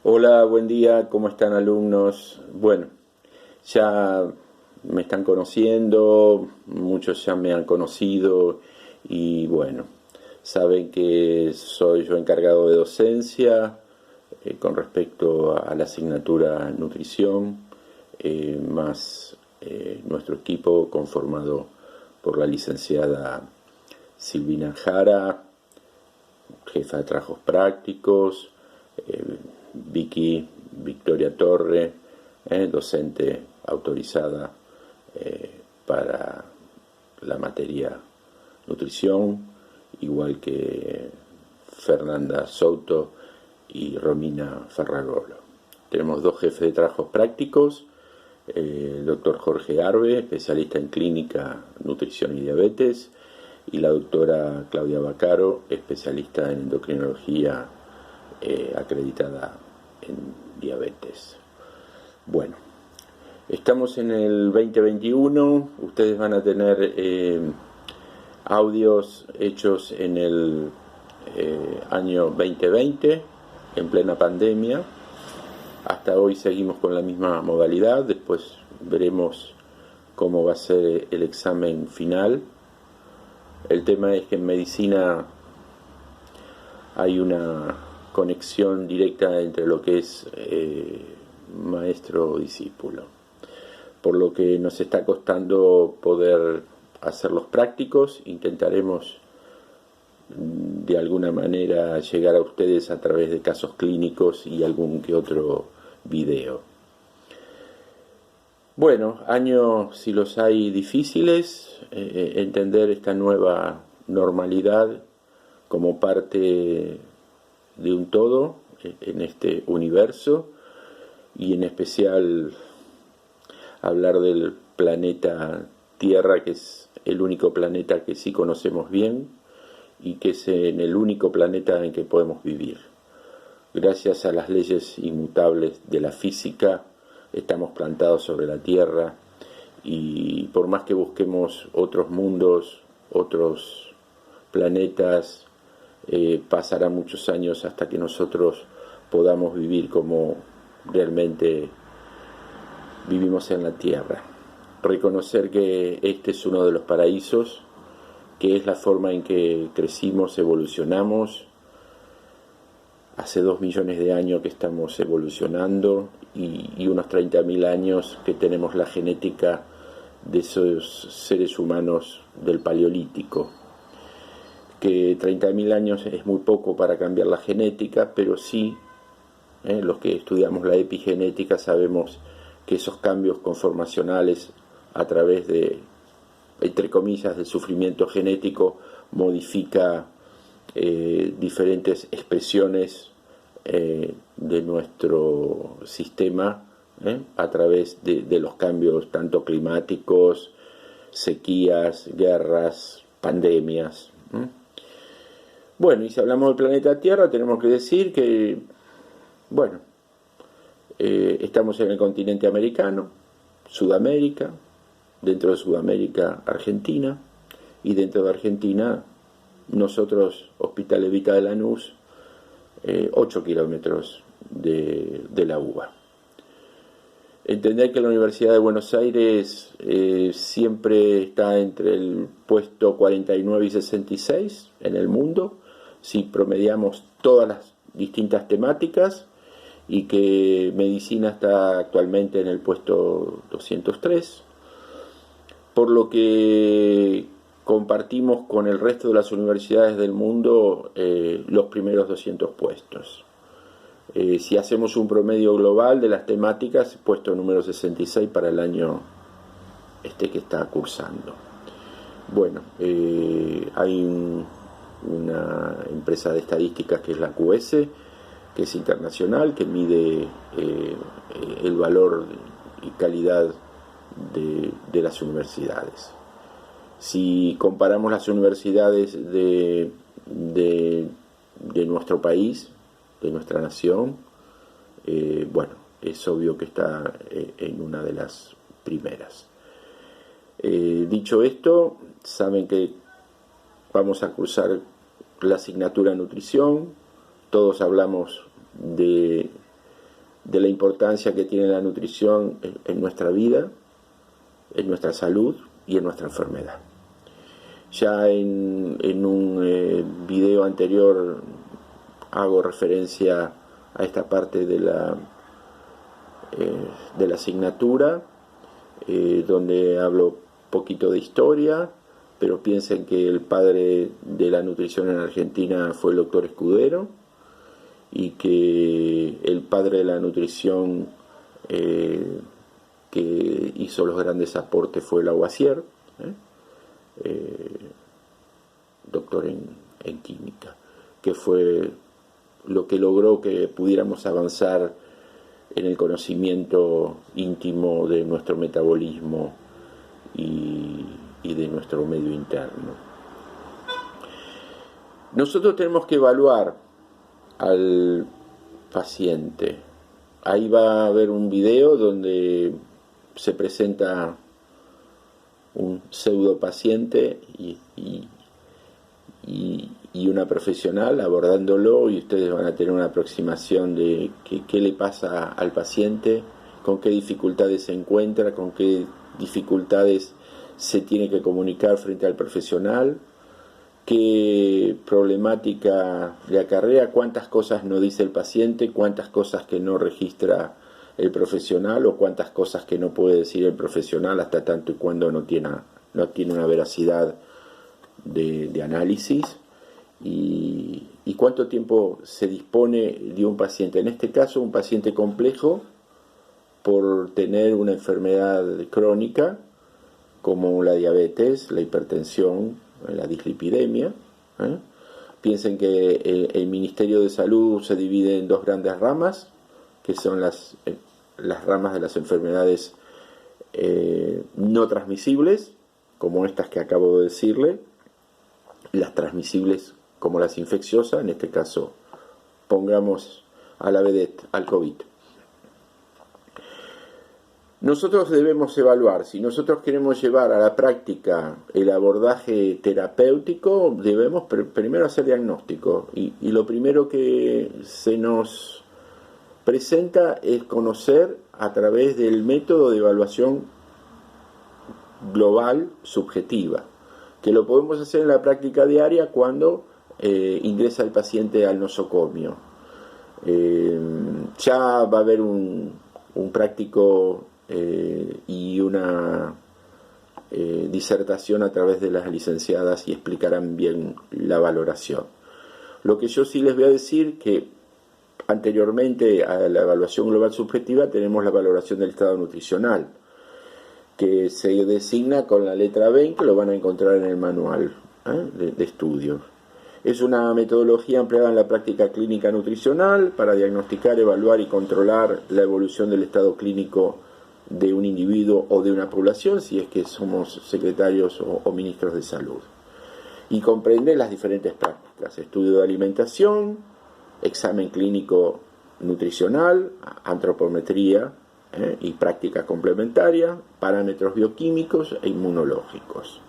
Hola, buen día, ¿cómo están alumnos? Bueno, ya me están conociendo, muchos ya me han conocido y bueno, saben que soy yo encargado de docencia con respecto a la asignatura nutrición, más nuestro equipo conformado por la licenciada Silvina Jara, jefa de trabajos prácticos, Victoria Torre, docente autorizada para la materia nutrición, igual que Fernanda Souto y Romina Ferragolo. Tenemos dos jefes de trabajos prácticos, el doctor Jorge Arbe, especialista en clínica, nutrición y diabetes, y la doctora Claudia Baccaro, especialista en endocrinología acreditada en diabetes. Bueno, estamos en el 2021, ustedes van a tener audios hechos en el año 2020, en plena pandemia. Hasta hoy seguimos con la misma modalidad, después veremos cómo va a ser el examen final. El tema es que en medicina hay una conexión directa entre lo que es maestro-discípulo, por lo que nos está costando poder hacerlos prácticos. Intentaremos de alguna manera llegar a ustedes a través de casos clínicos y algún que otro video. Bueno, años si los hay difíciles, entender esta nueva normalidad como parte de un todo en este universo, y en especial hablar del planeta Tierra, que es el único planeta que sí conocemos bien y que es en el único planeta en que podemos vivir. Gracias a las leyes inmutables de la física, estamos plantados sobre la Tierra, y por más que busquemos otros mundos, otros planetas, pasará muchos años hasta que nosotros podamos vivir como realmente vivimos en la Tierra. Reconocer que este es uno de los paraísos, que es la forma en que crecimos, evolucionamos. Hace 2 millones de años que estamos evolucionando y unos 30.000 años que tenemos la genética de esos seres humanos del Paleolítico. Que 30.000 años es muy poco para cambiar la genética, pero sí, los que estudiamos la epigenética sabemos que esos cambios conformacionales a través de, entre comillas, del sufrimiento genético, modifica diferentes expresiones de nuestro sistema a través de los cambios tanto climáticos, sequías, guerras, pandemias. Bueno, y si hablamos del planeta Tierra, tenemos que decir que, bueno, estamos en el continente americano, Sudamérica, dentro de Sudamérica, Argentina, y dentro de Argentina, nosotros, Hospital Evita de Lanús, 8 kilómetros de la UBA. Entender que la Universidad de Buenos Aires siempre está entre el puesto 49 y 66 en el mundo, si promediamos todas las distintas temáticas, y que medicina está actualmente en el puesto 203, por lo que compartimos con el resto de las universidades del mundo los primeros 200 puestos. Si hacemos un promedio global de las temáticas, puesto número 66 para el año que está cursando. Bueno, hay una empresa de estadísticas que es la QS, que es internacional, que mide el valor y calidad de las universidades. Si comparamos las universidades de nuestro país, de nuestra nación, bueno, es obvio que está en una de las primeras. Dicho esto, saben que vamos a cursar la asignatura nutrición. Todos hablamos de de la importancia que tiene la nutrición en nuestra vida, en nuestra salud y en nuestra enfermedad. Ya en un video anterior hago referencia a esta parte de la asignatura, donde hablo poquito de historia, pero piensen que el padre de la nutrición en Argentina fue el doctor Escudero, y que el padre de la nutrición que hizo los grandes aportes fue Lavoisier, doctor en química, que fue lo que logró que pudiéramos avanzar en el conocimiento íntimo de nuestro metabolismo y de nuestro medio interno. Nosotros tenemos que evaluar al paciente. Ahí va a haber un video donde se presenta un pseudo paciente y una profesional abordándolo, y ustedes van a tener una aproximación de qué le pasa al paciente, con qué dificultades se encuentra, con qué dificultades se tiene que comunicar frente al profesional, qué problemática le acarrea, cuántas cosas no dice el paciente, cuántas cosas que no registra el profesional, o cuántas cosas que no puede decir el profesional hasta tanto y cuando no tiene una veracidad de análisis, y cuánto tiempo se dispone de un paciente, en este caso un paciente complejo por tener una enfermedad crónica como la diabetes, la hipertensión, la dislipidemia. Piensen que el Ministerio de Salud se divide en dos grandes ramas, que son las ramas de las enfermedades no transmisibles, como estas que acabo de decirle, las transmisibles como las infecciosas, en este caso pongamos a la vedette, al COVID. Nosotros debemos evaluar, si nosotros queremos llevar a la práctica el abordaje terapéutico, debemos primero hacer diagnóstico, y lo primero que se nos presenta es conocer a través del método de evaluación global subjetiva, que lo podemos hacer en la práctica diaria cuando ingresa el paciente al nosocomio. Ya va a haber un práctico y una disertación a través de las licenciadas, y explicarán bien la valoración. Lo que yo sí les voy a decir, que anteriormente a la evaluación global subjetiva tenemos la valoración del estado nutricional, que se designa con la letra B, que lo van a encontrar en el manual de estudio. Es una metodología empleada en la práctica clínica nutricional para diagnosticar, evaluar y controlar la evolución del estado clínico de un individuo o de una población, si es que somos secretarios o ministros de salud. Y comprende las diferentes prácticas: estudio de alimentación, examen clínico nutricional, antropometría y práctica complementaria, parámetros bioquímicos e inmunológicos.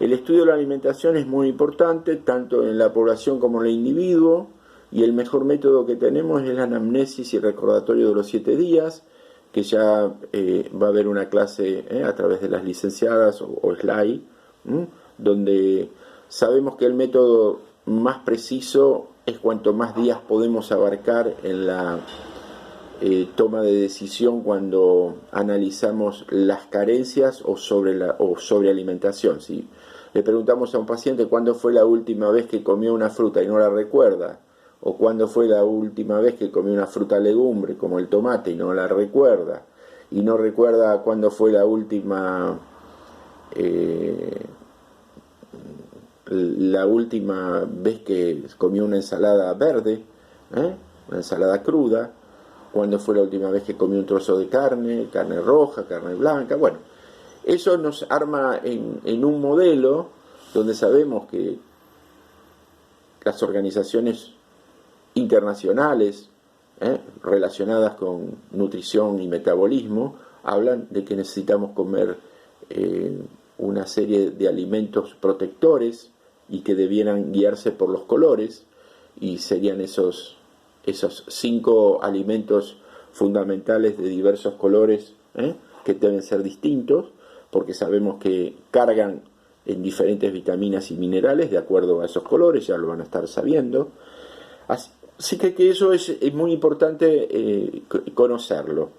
El estudio de la alimentación es muy importante, tanto en la población como en el individuo, y el mejor método que tenemos es la anamnesis y recordatorio de los 7 días, que ya va a haber una clase a través de las licenciadas o SLAI, donde sabemos que el método más preciso es cuanto más días podemos abarcar en la toma de decisión cuando analizamos las carencias o sobrealimentación. Si le preguntamos a un paciente cuándo fue la última vez que comió una fruta y no la recuerda, o cuándo fue la última vez que comió una fruta legumbre como el tomate y no la recuerda, y no recuerda cuándo fue la última vez que comió una ensalada verde, una ensalada cruda, cuándo fue la última vez que comió un trozo de carne roja, carne blanca. Bueno, eso nos arma en un modelo donde sabemos que las organizaciones internacionales relacionadas con nutrición y metabolismo hablan de que necesitamos comer una serie de alimentos protectores y que debieran guiarse por los colores, y serían esos 5 alimentos fundamentales de diversos colores, que deben ser distintos, porque sabemos que cargan en diferentes vitaminas y minerales de acuerdo a esos colores, ya lo van a estar sabiendo. Así que eso es muy importante conocerlo.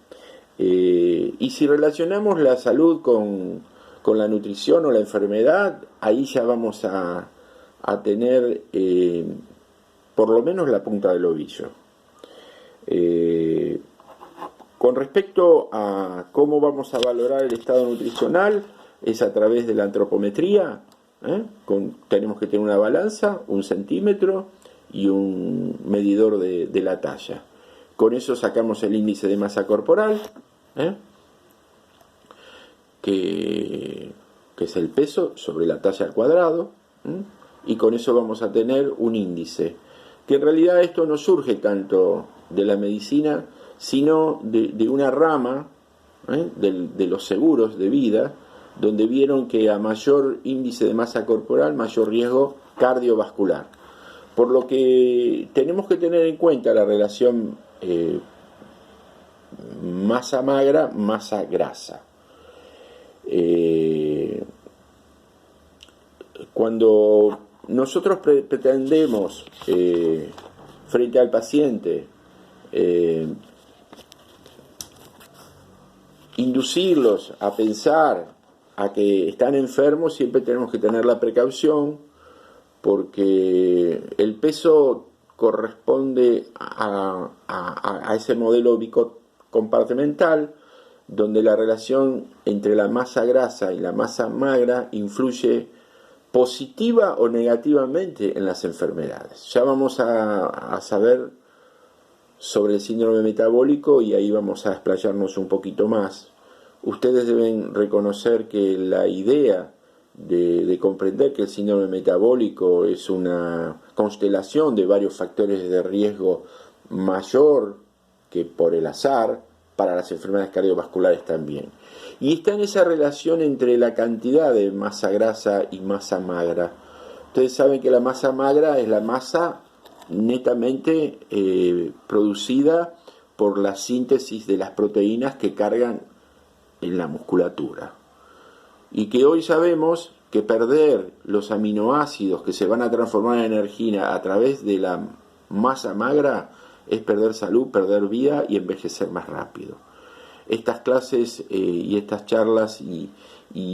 Y si relacionamos la salud con la nutrición o la enfermedad, ahí ya vamos a tener por lo menos la punta del ovillo. Con respecto a cómo vamos a valorar el estado nutricional, es a través de la antropometría. Tenemos que tener una balanza, un centímetro y un medidor de la talla. Con eso sacamos el índice de masa corporal, que es el peso sobre la talla al cuadrado, y con eso vamos a tener un índice, que en realidad esto no surge tanto de la medicina, sino de una rama de los seguros de vida, donde vieron que a mayor índice de masa corporal, mayor riesgo cardiovascular. Por lo que tenemos que tener en cuenta la relación masa magra, masa grasa. Cuando nosotros pretendemos frente al paciente inducirlos a pensar a que están enfermos, siempre tenemos que tener la precaución, porque el peso corresponde a ese modelo bicompartimental, donde la relación entre la masa grasa y la masa magra influye positiva o negativamente en las enfermedades. Ya vamos a saber sobre el síndrome metabólico y ahí vamos a explayarnos un poquito más. Ustedes deben reconocer que la idea de comprender que el síndrome metabólico es una constelación de varios factores de riesgo mayor que por el azar para las enfermedades cardiovasculares también. Y está en esa relación entre la cantidad de masa grasa y masa magra. Ustedes saben que la masa magra es la masa netamente producida por la síntesis de las proteínas que cargan en la musculatura. Y que hoy sabemos que perder los aminoácidos que se van a transformar en energía a través de la masa magra es perder salud, perder vida y envejecer más rápido. Estas clases y estas charlas y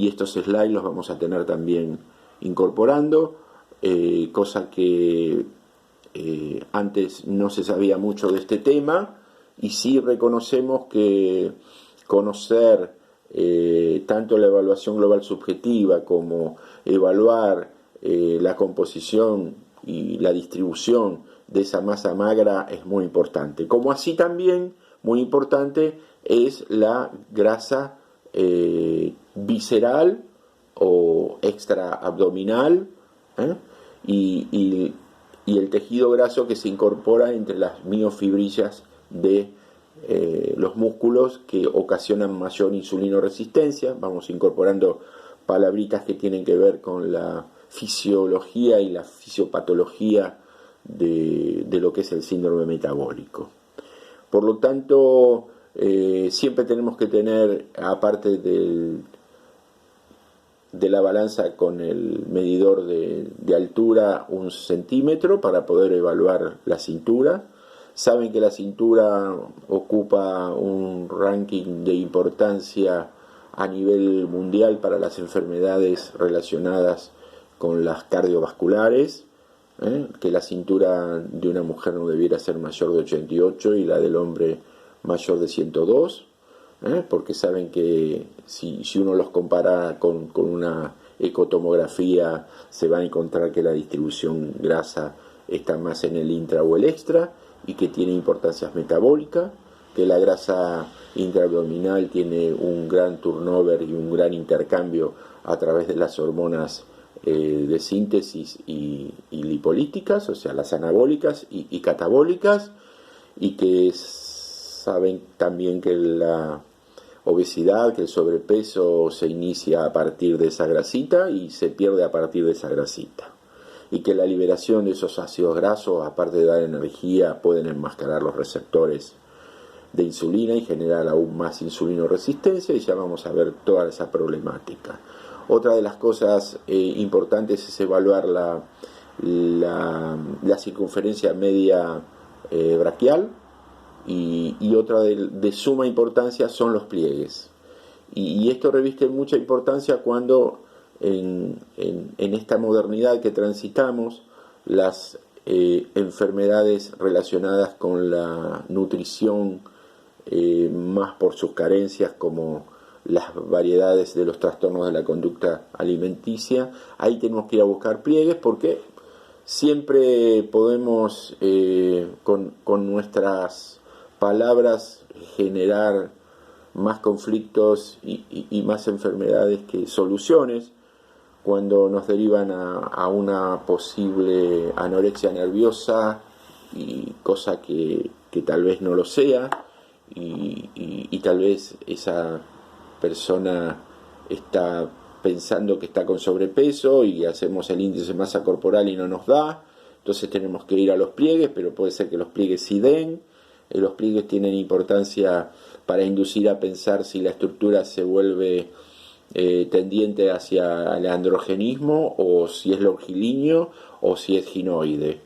estos slides los vamos a tener también incorporando, cosa que antes no se sabía mucho de este tema, y sí reconocemos que conocer tanto la evaluación global subjetiva como evaluar la composición y la distribución de esa masa magra es muy importante. Como así también muy importante es la grasa visceral o extraabdominal, y el tejido graso que se incorpora entre las miofibrillas de los músculos, que ocasionan mayor insulinoresistencia. Vamos incorporando palabritas que tienen que ver con la fisiología y la fisiopatología de lo que es el síndrome metabólico. Por lo tanto, siempre tenemos que tener, aparte de la balanza con el medidor de altura, un centímetro para poder evaluar la cintura. Saben que la cintura ocupa un ranking de importancia a nivel mundial para las enfermedades relacionadas con las cardiovasculares, que la cintura de una mujer no debiera ser mayor de 88 y la del hombre mayor de 102, porque saben que si uno los compara con una ecotomografía, se va a encontrar que la distribución grasa está más en el intra o el extra, y que tiene importancias metabólicas, que la grasa intraabdominal tiene un gran turnover y un gran intercambio a través de las hormonas de síntesis y lipolíticas, o sea, las anabólicas y catabólicas, y que saben también que la obesidad, que el sobrepeso se inicia a partir de esa grasita y se pierde a partir de esa grasita, y que la liberación de esos ácidos grasos, aparte de dar energía, pueden enmascarar los receptores de insulina y generar aún más insulinoresistencia, y ya vamos a ver toda esa problemática. Otra de las cosas importantes es evaluar la circunferencia media braquial, y otra de suma importancia son los pliegues. Y esto reviste mucha importancia cuando en esta modernidad que transitamos, las enfermedades relacionadas con la nutrición, más por sus carencias, como las variedades de los trastornos de la conducta alimenticia, ahí tenemos que ir a buscar pliegues, porque siempre podemos con nuestras palabras generar más conflictos y más enfermedades que soluciones, cuando nos derivan a una posible anorexia nerviosa, y cosa que tal vez no lo sea, y tal vez esa persona está pensando que está con sobrepeso y hacemos el índice de masa corporal y no nos da, entonces tenemos que ir a los pliegues, pero puede ser que los pliegues sí den. Los pliegues tienen importancia para inducir a pensar si la estructura se vuelve tendiente hacia el androgenismo, o si es longilíneo, o si es ginoide.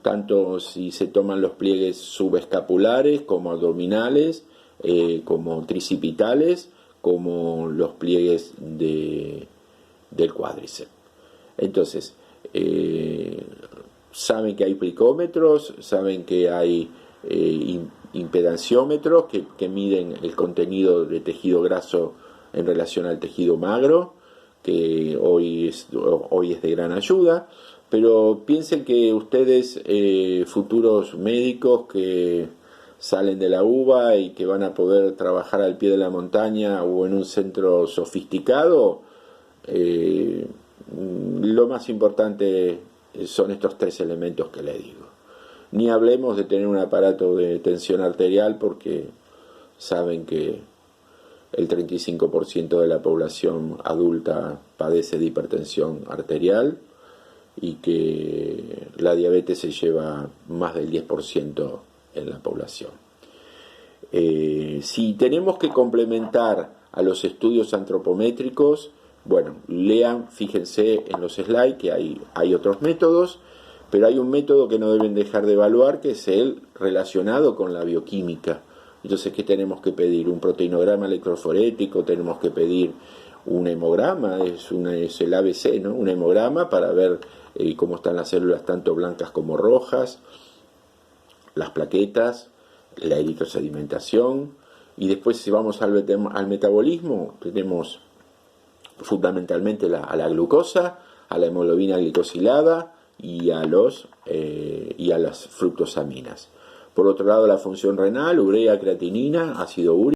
Tanto si se toman los pliegues subescapulares, como abdominales, como tricipitales, como los pliegues del cuádriceps. Entonces, saben que hay plicómetros, saben que hay impedanciómetros que miden el contenido de tejido graso en relación al tejido magro, que hoy es de gran ayuda. Pero piensen que ustedes, futuros médicos que salen de la UBA y que van a poder trabajar al pie de la montaña o en un centro sofisticado, lo más importante son estos tres elementos que les digo. Ni hablemos de tener un aparato de tensión arterial, porque saben que el 35% de la población adulta padece de hipertensión arterial, y que la diabetes se lleva más del 10% en la población. Si tenemos que complementar a los estudios antropométricos, bueno, lean, fíjense en los slides que hay otros métodos, pero hay un método que no deben dejar de evaluar, que es el relacionado con la bioquímica. Entonces, ¿qué tenemos que pedir? Un proteinograma electroforético, tenemos que pedir un hemograma, es el ABC, ¿no? Un hemograma para ver cómo están las células, tanto blancas como rojas, las plaquetas, la eritrosedimentación. Y después, si vamos al metabolismo, tenemos fundamentalmente a la glucosa, a la hemoglobina glicosilada y a las fructosaminas. Por otro lado, la función renal, urea, creatinina, ácido úrico.